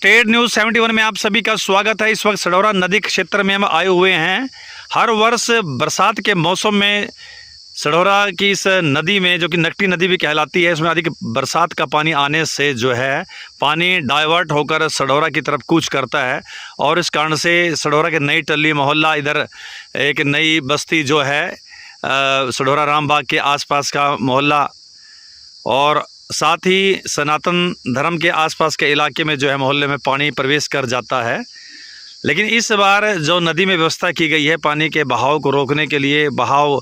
State news 71 में आप सभी का स्वागत है। इस वक्त सढौरा नदी क्षेत्र में हम आए हुए हैं। हर वर्ष बरसात के मौसम में सढौरा की इस नदी में, जो कि नकटी नदी भी कहलाती है, इसमें अधिक बरसात का पानी आने से जो है पानी डाइवर्ट होकर सढौरा की तरफ कूच करता है और इस कारण से सढौरा के नई टल्ली मोहल्ला, इधर एक नई बस्ती जो है सढौरा रामबाग के आसपास का मोहल्ला और साथ ही सनातन धर्म के आसपास के इलाके में जो है मोहल्ले में पानी प्रवेश कर जाता है। लेकिन इस बार जो नदी में व्यवस्था की गई है पानी के बहाव को रोकने के लिए, बहाव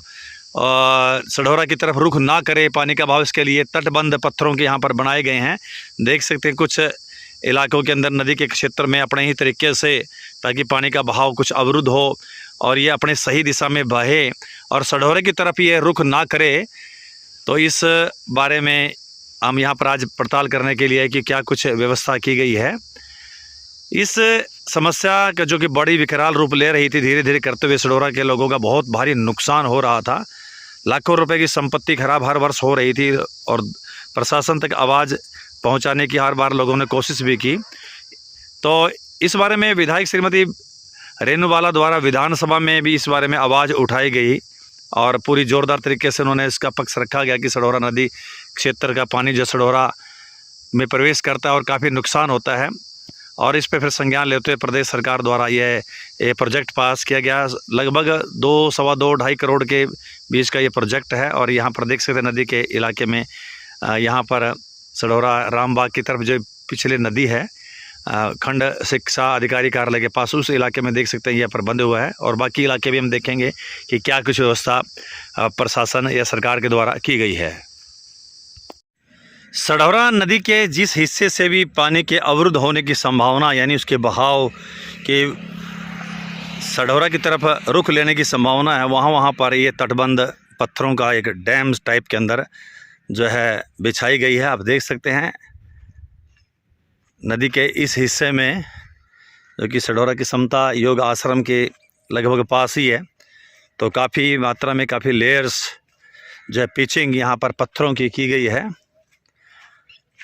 सढौरा की तरफ रुख ना करे पानी का बहाव, इसके लिए तटबंध पत्थरों के यहाँ पर बनाए गए हैं। देख सकते हैं कुछ इलाकों के अंदर नदी के क्षेत्र में अपने ही तरीके से, ताकि पानी का बहाव कुछ अवरुद्ध हो और ये अपने सही दिशा में बहे और सढौरे की तरफ ये रुख ना करे। तो इस बारे में हम यहाँ पर आज पड़ताल करने के लिए कि क्या कुछ व्यवस्था की गई है। इस समस्या का जो कि बड़ी विकराल रूप ले रही थी, धीरे धीरे करते हुए सढौरा के लोगों का बहुत भारी नुकसान हो रहा था। लाखों रुपए की संपत्ति खराब हर वर्ष हो रही थी और प्रशासन तक आवाज़ पहुंचाने की हर बार लोगों ने कोशिश भी की। तो इस बारे में विधायक श्रीमती रेणुबाला द्वारा विधानसभा में भी इस बारे में आवाज़ उठाई गई और पूरी जोरदार तरीके से उन्होंने इसका पक्ष रखा गया कि सढौरा नदी क्षेत्र का पानी जो सढौरा में प्रवेश करता है और काफ़ी नुकसान होता है, और इस पे फिर संज्ञान लेते हुए प्रदेश सरकार द्वारा ये प्रोजेक्ट पास किया गया। लगभग 2-2.5 करोड़ के बीच का ये प्रोजेक्ट है। और यहाँ पर देख सकते नदी के इलाके में यहाँ पर सढौरा रामबाग की तरफ जो पिछले नदी है, खंड शिक्षा अधिकारी कार्यालय के पास, उस इलाके में देख सकते हैं यह प्रबंध हुआ है। और बाकी इलाके भी हम देखेंगे कि क्या कुछ व्यवस्था प्रशासन या सरकार के द्वारा की गई है। सढौरा नदी के जिस हिस्से से भी पानी के अवरुद्ध होने की संभावना, यानी उसके बहाव के सढौरा की तरफ रुख लेने की संभावना है, वहाँ पर ये तटबंध पत्थरों का एक डैम टाइप के अंदर जो है बिछाई गई है। आप देख सकते हैं नदी के इस हिस्से में, जो कि सढौरा की समता योग आश्रम के लगभग पास ही है, तो काफ़ी मात्रा में काफ़ी लेयर्स जो है पिचिंग यहाँ पर पत्थरों की गई है।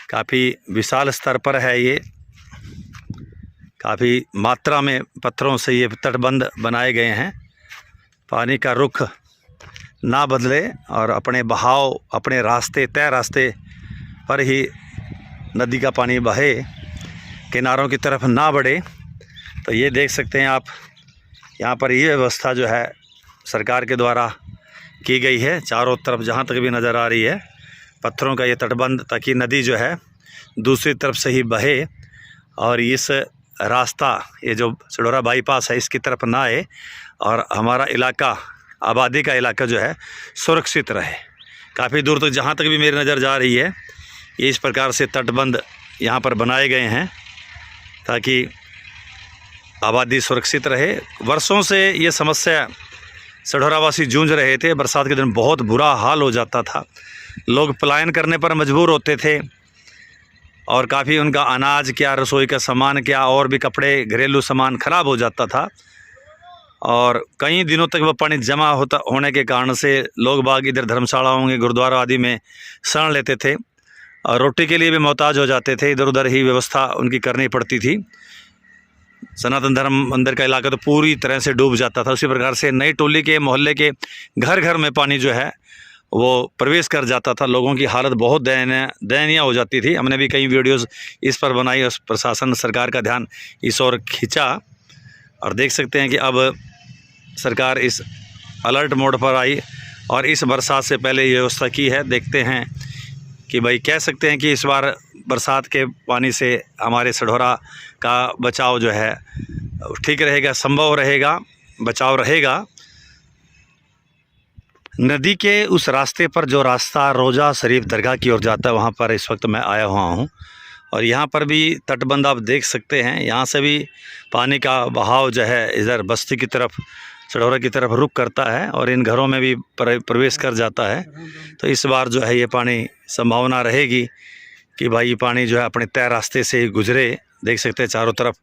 काफ़ी विशाल स्तर पर है ये, काफ़ी मात्रा में पत्थरों से ये तटबंध बनाए गए हैं। पानी का रुख ना बदले और अपने बहाव, अपने रास्ते, तय रास्ते पर ही नदी का पानी बहे, किनारों की तरफ ना बढ़े। तो ये देख सकते हैं आप, यहाँ पर ये व्यवस्था जो है सरकार के द्वारा की गई है। चारों तरफ जहाँ तक भी नज़र आ रही है पत्थरों का ये तटबंध, ताकि नदी जो है दूसरी तरफ से ही बहे और इस रास्ता, ये जो सढौरा बाईपास है, इसकी तरफ ना आए और हमारा इलाका, आबादी का इलाका जो है सुरक्षित रहे। काफ़ी दूर तक जहाँ तक भी मेरी नज़र जा रही है, ये इस प्रकार से तटबंध यहाँ पर बनाए गए हैं ताकि आबादी सुरक्षित रहे। वर्षों से ये समस्या सढौरावासी जूझ रहे थे। बरसात के दिन बहुत बुरा हाल हो जाता था, लोग पलायन करने पर मजबूर होते थे और काफ़ी उनका अनाज क्या, रसोई का सामान क्या, और भी कपड़े, घरेलू सामान खराब हो जाता था और कई दिनों तक वह पानी जमा होने के कारण से लोग बाग इधर धर्मशालाओं के, गुरुद्वारा आदि में शरण लेते थे और रोटी के लिए भी मोहताज हो जाते थे। इधर उधर ही व्यवस्था उनकी करनी पड़ती थी। सनातन धर्म मंदिर का इलाका तो पूरी तरह से डूब जाता था। उसी प्रकार से नई टोली के मोहल्ले के घर घर में पानी जो है वो प्रवेश कर जाता था। लोगों की हालत बहुत दयनीय हो जाती थी। हमने भी कई वीडियोस इस पर बनाई और प्रशासन, सरकार का ध्यान इस ओर खींचा और देख सकते हैं कि अब सरकार इस अलर्ट मोड पर आई और इस बरसात से पहले ये व्यवस्था की है। देखते हैं कि भाई कह सकते हैं कि इस बार बरसात के पानी से हमारे सढौरा का बचाव जो है ठीक रहेगा, संभव रहेगा, बचाव रहेगा। नदी के उस रास्ते पर, जो रास्ता रोज़ा शरीफ दरगाह की ओर जाता है, वहाँ पर इस वक्त मैं आया हुआ हूँ और यहाँ पर भी तटबंध आप देख सकते हैं। यहाँ से भी पानी का बहाव जो है इधर बस्ती की तरफ, सढौरा की तरफ रुख करता है और इन घरों में भी प्रवेश कर जाता है। तो इस बार जो है ये पानी, संभावना रहेगी कि भाई ये पानी जो है अपने तय रास्ते से गुजरे। देख सकते हैं चारों तरफ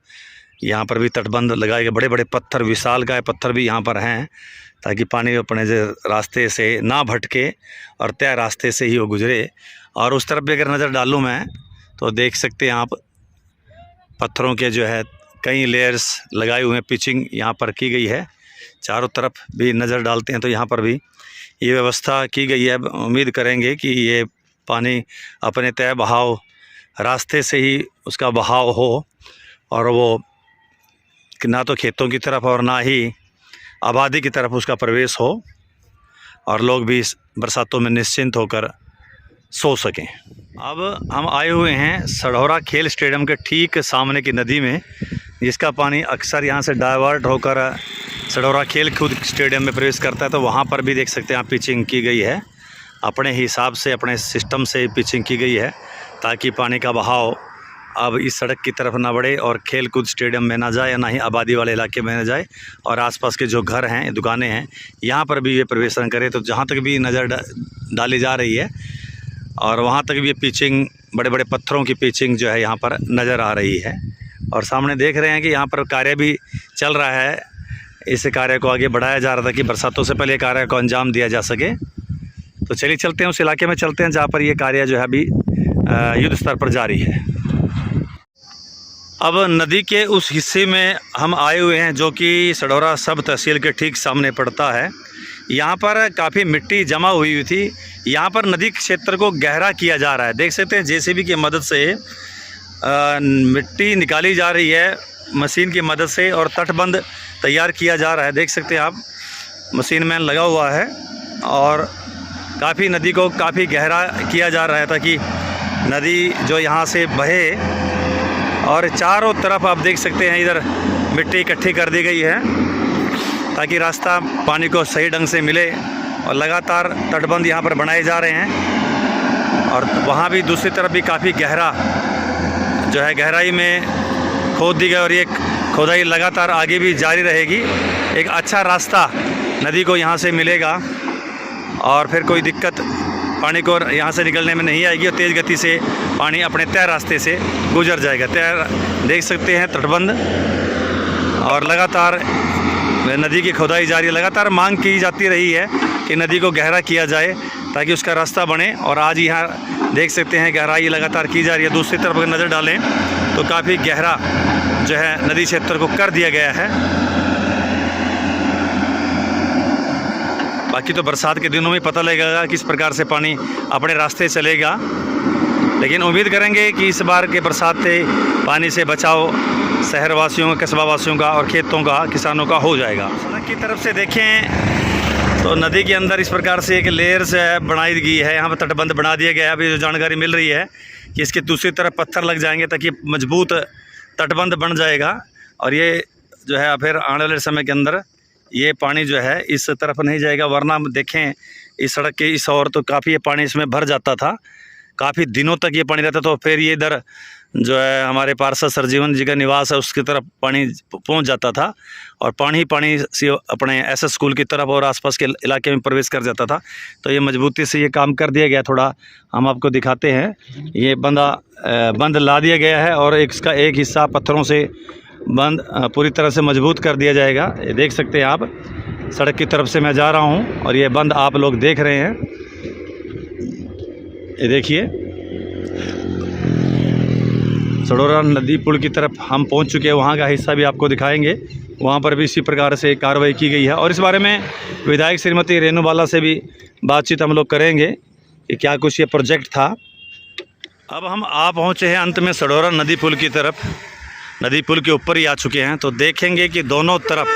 यहाँ पर भी तटबंध लगाए गए, बड़े बड़े पत्थर, विशालकाय पत्थर भी यहाँ पर हैं ताकि पानी अपने रास्ते से ना भटके और तय रास्ते से ही वो गुजरे। और उस तरफ भी अगर नज़र डालूँ मैं तो देख सकते हैं आप पत्थरों के जो है कई लेयर्स लगाए हुए हैं, पिचिंग यहाँ पर की गई है। चारों तरफ भी नज़र डालते हैं तो यहाँ पर भी ये व्यवस्था की गई है। उम्मीद करेंगे कि ये पानी अपने तय बहाव रास्ते से ही उसका बहाव हो और वो ना तो खेतों की तरफ और ना ही आबादी की तरफ उसका प्रवेश हो और लोग भी इस बरसातों में निश्चिंत होकर सो सकें। अब हम आए हुए हैं सढौरा खेल स्टेडियम के ठीक सामने की नदी में, जिसका पानी अक्सर यहाँ से डाइवर्ट होकर सढौरा खेल कूद स्टेडियम में प्रवेश करता है। तो वहाँ पर भी देख सकते हैं आप पिचिंग की गई है, अपने हिसाब से अपने सिस्टम से पिचिंग की गई है ताकि पानी का बहाव अब इस सड़क की तरफ ना बढ़े और खेल कूद स्टेडियम में ना जाए, ना ही आबादी वाले इलाके में ना जाए और आसपास के जो घर हैं, दुकानें हैं, यहाँ पर भी ये प्रवेश न करे। तो जहाँ तक भी नज़र डाली जा रही है और वहाँ तक भी ये पिचिंग, बड़े बड़े पत्थरों की पिचिंग जो है यहाँ पर नज़र आ रही है। और सामने देख रहे हैं कि यहाँ पर कार्य भी चल रहा है। इस कार्य को आगे बढ़ाया जा रहा था कि बरसातों से पहले कार्य को अंजाम दिया जा सके। तो चलिए चलते हैं, उस इलाके में चलते हैं जहाँ पर ये कार्य जो है अभी युद्ध स्तर पर जारी है। अब नदी के उस हिस्से में हम आए हुए हैं जो कि सढौरा सब तहसील के ठीक सामने पड़ता है। यहाँ पर काफ़ी मिट्टी जमा हुई थी। यहाँ पर नदी क्षेत्र को गहरा किया जा रहा है। देख सकते हैं जेसीबी की मदद से मिट्टी निकाली जा रही है मशीन की मदद से और तटबंध तैयार किया जा रहा है। देख सकते हैं आप, मशीन मैन लगा हुआ है और काफ़ी नदी को काफ़ी गहरा किया जा रहा है ताकि नदी जो यहाँ से बहे। और चारों तरफ आप देख सकते हैं इधर मिट्टी इकट्ठी कर दी गई है ताकि रास्ता पानी को सही ढंग से मिले और लगातार तटबंध यहाँ पर बनाए जा रहे हैं। और वहाँ भी दूसरी तरफ भी काफ़ी गहरा जो है गहराई में खोद दी गई और ये खोदाई लगातार आगे भी जारी रहेगी। एक अच्छा रास्ता नदी को यहाँ से मिलेगा और फिर कोई दिक्कत पानी को यहाँ से निकलने में नहीं आएगी और तेज़ गति से पानी अपने तय रास्ते से गुजर जाएगा। तय देख सकते हैं तटबंध और लगातार नदी की खोदाई जारी है। लगातार मांग की जाती रही है कि नदी को गहरा किया जाए ताकि उसका रास्ता बने और आज यहाँ देख सकते हैं गहराई लगातार की जा रही है। दूसरी तरफ अगर नज़र डालें तो काफ़ी गहरा जो है नदी क्षेत्र को कर दिया गया है। बाकी तो बरसात के दिनों में पता लगेगा किस प्रकार से पानी अपने रास्ते चलेगा, लेकिन उम्मीद करेंगे कि इस बार के बरसात से पानी से बचाव शहरवासियों, कस्बावासियों का और खेतों का, किसानों का हो जाएगा। सड़क की तरफ से देखें तो नदी के अंदर इस प्रकार से एक लेयर से बनाई गई है। यहाँ पर तटबंध बना दिया गया है। अभी जो जानकारी मिल रही है कि इसके दूसरी तरफ पत्थर लग जाएंगे ताकि मजबूत तटबंध बन जाएगा और ये जो है फिर आने वाले समय के अंदर ये पानी जो है इस तरफ नहीं जाएगा। वरना देखें इस सड़क के इस ओर तो काफ़ी ये पानी इसमें भर जाता था, काफ़ी दिनों तक ये पानी रहता। तो फिर ये इधर जो है हमारे पार्षद सरजीवन जी का निवास है उसकी तरफ पानी पहुंच जाता था और पानी ही पानी से अपने एसएस स्कूल की तरफ और आसपास के इलाके में प्रवेश कर जाता था। तो ये मजबूती से ये काम कर दिया गया। थोड़ा हम आपको दिखाते हैं, ये बंद ला दिया गया है और इसका एक हिस्सा पत्थरों से बंद पूरी तरह से मजबूत कर दिया जाएगा। ये देख सकते हैं आप, सड़क की तरफ से मैं जा रहा हूँ और ये बंद आप लोग देख रहे हैं। ये देखिए सढौरा नदी पुल की तरफ हम पहुँच चुके हैं। वहाँ का हिस्सा भी आपको दिखाएंगे। वहाँ पर भी इसी प्रकार से कार्रवाई की गई है और इस बारे में विधायक श्रीमती रेणु बाला से भी बातचीत हम लोग करेंगे कि क्या कुछ ये प्रोजेक्ट था। अब हम आ पहुँचे हैं अंत में सढौरा नदी पुल की तरफ। नदी पुल के ऊपर ही आ चुके हैं तो देखेंगे कि दोनों तरफ,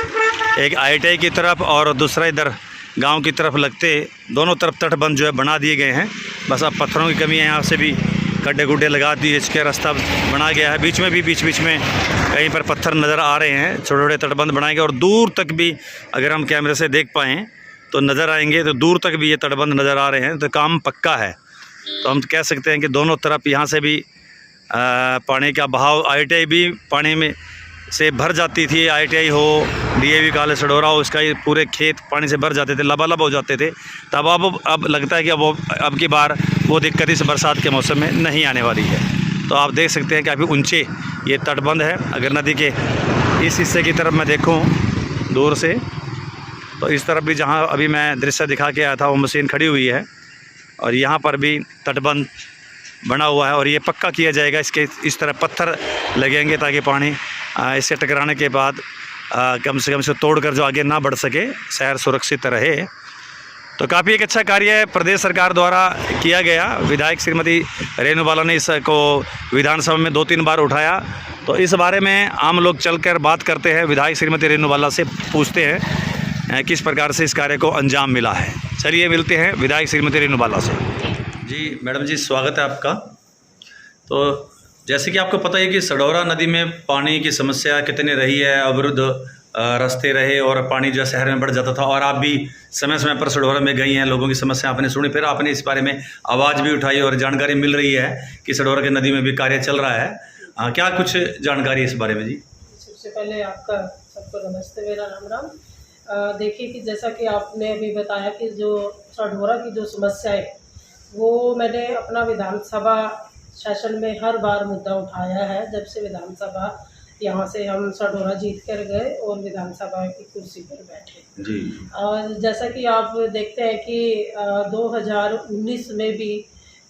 एक ITI की तरफ और दूसरा इधर गांव की तरफ लगते, दोनों तरफ तटबंध जो है बना दिए गए हैं। बस अब पत्थरों की कमी है, यहाँ से भी गड्ढे गुड्ढे लगा दिए, इसके रास्ता बना गया है। बीच में भी बीच में कहीं पर पत्थर नज़र आ रहे हैं, छोटे छोटे तटबंध बनाएंगे और दूर तक भी अगर हम कैमरे से देख पाएँ तो नज़र आएंगे। तो दूर तक भी ये तटबंध नज़र आ रहे हैं। तो काम पक्का है। तो हम कह सकते हैं कि दोनों तरफ यहाँ से भी पानी का बहाव, ITI भी पानी में से भर जाती थी। ITI हो, DAV कॉलेज सढौरा हो, इसका ये पूरे खेत पानी से भर जाते थे, लबालब हो जाते थे। तब अब लगता है कि अब की बार वो दिक्कत इस बरसात के मौसम में नहीं आने वाली है। तो आप देख सकते हैं कि काफ़ी ऊंचे ये तटबंध है। अगर नदी के इस हिस्से की तरफ मैं देखूँ दूर से तो इस तरफ भी जहाँ अभी मैं दृश्य दिखा के आया था वो मशीन खड़ी हुई है और यहाँ पर भी तटबंध बना हुआ है और ये पक्का किया जाएगा। इसके इस तरह पत्थर लगेंगे ताकि पानी इससे टकराने के बाद कम से कम से तोड़कर जो आगे ना बढ़ सके, शहर सुरक्षित रहे। तो काफ़ी एक अच्छा कार्य प्रदेश सरकार द्वारा किया गया। विधायक श्रीमती रेणु बाला ने इसको विधानसभा में 2-3 बार उठाया। तो इस बारे में आम लोग चलकर बात करते हैं, विधायक श्रीमती रेणु बाला से पूछते हैं किस प्रकार से इस कार्य को अंजाम मिला है। चलिए मिलते हैं विधायक श्रीमती रेणु बाला से। जी मैडम जी, स्वागत है आपका। तो जैसे कि आपको पता है कि सढौरा नदी में पानी की समस्या कितनी रही है, अवरुद्ध रास्ते रहे और पानी जो है शहर में बढ़ जाता था, और आप भी समय समय पर सढौरा में गई हैं, लोगों की समस्या आपने सुनी, फिर आपने इस बारे में आवाज़ भी उठाई और जानकारी मिल रही है कि सढौरा की नदी में भी कार्य चल रहा है। क्या कुछ जानकारी इस बारे में जी? सबसे पहले आपका सबको नमस्ते, मेरा राम राम। देखिए कि जैसा कि आपने अभी बताया कि जो सढौरा की जो समस्या है वो मैंने अपना विधानसभा सेशन में हर बार मुद्दा उठाया है। जब से विधानसभा यहाँ से हम सढौरा जीत कर गए और विधानसभा की कुर्सी पर बैठे जी। और जैसा कि आप देखते हैं कि 2019 में भी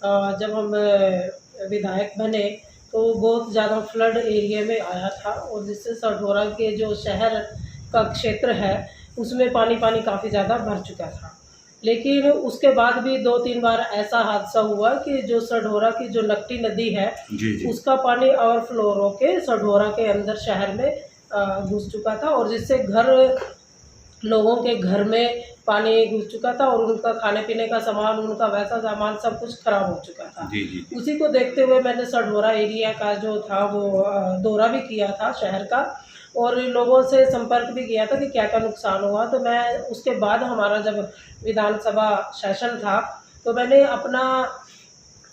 जब हम विधायक बने तो बहुत ज़्यादा फ्लड एरिया में आया था और जिससे सढौरा के जो शहर का क्षेत्र है उसमें पानी काफ़ी ज़्यादा भर चुका था। लेकिन उसके बाद भी 2-3 बार ऐसा हादसा हुआ कि जो सढौरा की जो नकटी नदी है जी। उसका पानी ओवरफ्लो होके सढौरा के अंदर शहर में घुस चुका था और जिससे लोगों के घर में पानी घुस चुका था और उनका खाने पीने का सामान, उनका वैसा सामान सब कुछ खराब हो चुका था। जी। उसी को देखते हुए मैंने सढौरा एरिया का जो था वो दौरा भी किया था शहर का और लोगों से संपर्क भी किया था कि क्या क्या नुकसान हुआ। तो मैं उसके बाद हमारा जब विधानसभा सेशन था तो मैंने अपना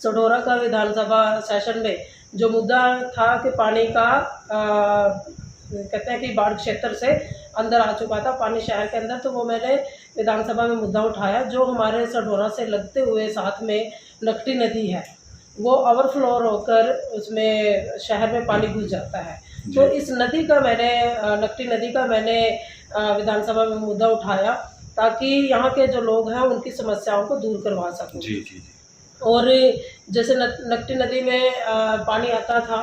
सढौरा का विधानसभा सेशन में जो मुद्दा था कि पानी का कहते हैं कि बाढ़ क्षेत्र से अंदर आ चुका था पानी शहर के अंदर, तो वो मैंने विधानसभा में मुद्दा उठाया। जो हमारे सढौरा से लगते हुए साथ में नकटी नदी है वो ओवरफ्लो होकर उसमें शहर में पानी घुस जाता है। तो इस नदी का मैंने नकटी नदी का मैंने विधानसभा में मुद्दा उठाया ताकि यहाँ के जो लोग हैं उनकी समस्याओं को दूर करवा सकूं। जी। और जैसे नकटी नदी में पानी आता था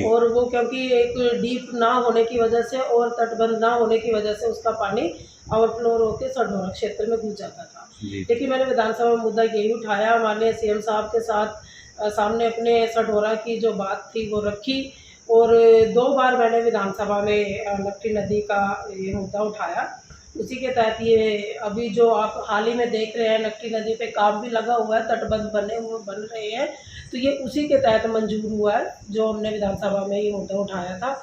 और वो क्योंकि एक डीप ना होने की वजह से और तटबंध ना होने की वजह से उसका पानी ओवरफ्लो होकर सढौरा क्षेत्र में घुस जाता था। लेकिन मैंने विधानसभा में मुद्दा यही उठाया, माननीय सीएम साहब के साथ सामने अपने सढौरा की जो बात थी वो रखी और 2 बार मैंने विधानसभा में नकटी नदी का ये मुद्दा उठाया। उसी के तहत ये अभी जो आप हाल ही में देख रहे हैं नकटी नदी पे काम भी लगा हुआ है, तटबंध बन रहे हैं, तो ये उसी के तहत मंजूर हुआ है जो हमने विधानसभा में ये मुद्दा उठाया था।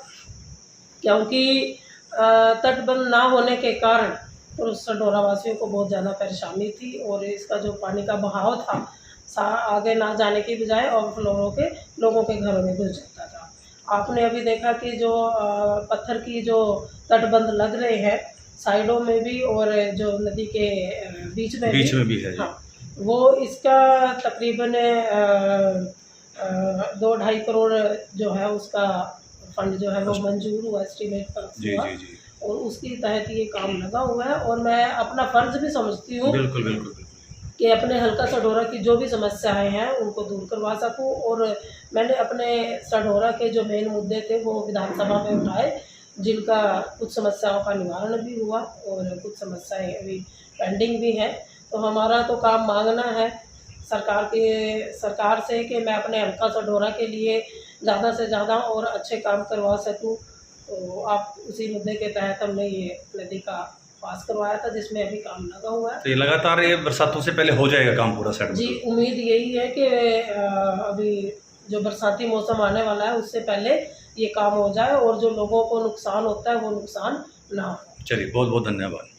क्योंकि तटबंध ना होने के कारण तो सढौरा वासियों को बहुत ज़्यादा परेशानी थी और इसका जो पानी का बहाव था आगे ना जाने की बजाय ओवरफ्लो के लोगों के घरों में घुस जाता था। आपने अभी देखा कि जो पत्थर की जो तटबंध लग रहे हैं साइडों में भी और जो नदी के बीच में भी है। हाँ, वो इसका तकरीबन 2-2.5 करोड़ जो है उसका फंड जो है वो मंजूर हुआ, एस्टीमेट पास हुआ और उसके तहत ये काम लगा हुआ है। और मैं अपना फ़र्ज़ भी समझती हूँ बिल्कुल कि अपने हल्का सढौरा की जो भी समस्याएं हैं उनको दूर करवा सकूं। और मैंने अपने सढौरा के जो मेन मुद्दे थे वो विधानसभा में उठाए, जिनका कुछ समस्याओं का निवारण भी हुआ और कुछ समस्याएं अभी पेंडिंग भी हैं। तो हमारा तो काम मांगना है सरकार से कि मैं अपने हल्का सढौरा के लिए ज़्यादा से ज़्यादा और अच्छे काम करवा सकूं। तो आप उसी मुद्दे के तहत हमने ये नदी का पास करवाया था जिसमें अभी काम लगा हुआ है। तो ये लगातार ये बरसातों से पहले हो जाएगा काम पूरा सेट? जी, उम्मीद यही है कि अभी जो बरसाती मौसम आने वाला है उससे पहले ये काम हो जाए और जो लोगों को नुकसान होता है वो नुकसान ना हो। चलिए, बहुत बहुत धन्यवाद।